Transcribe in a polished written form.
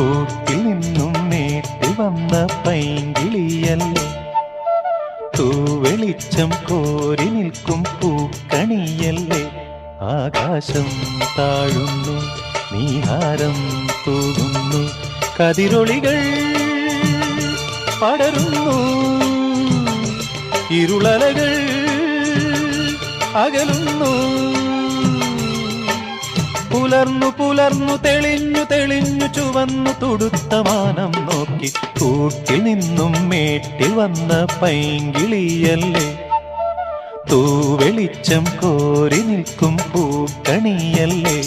കൂട്ടിൽ നിന്നും മേട്ടിൽ വന്ന പൈങ്കിളിയല്ലേ, തൂവെളിച്ചം കോരി നിൽക്കും പൂക്കണിയല്ലേ. ആകാശം താഴുന്നു, നീഹാരം തൂകുന്നു, കതിരൊളികൾ പടരുന്നു, ഇരുളലകൾ അകലുന്നു. പുലർന്നു പുലർന്നു തെളിഞ്ഞു തെളിഞ്ഞു ചുവന്നു തുടുത്ത മാനം നോക്കി, കൂട്ടിൽ നിന്നും മേട്ടിൽ വന്ന പൈങ്കിളിയല്ലേ, തൂവെളിച്ചം കോരി നിൽക്കും പൂക്കണിയല്ലേ.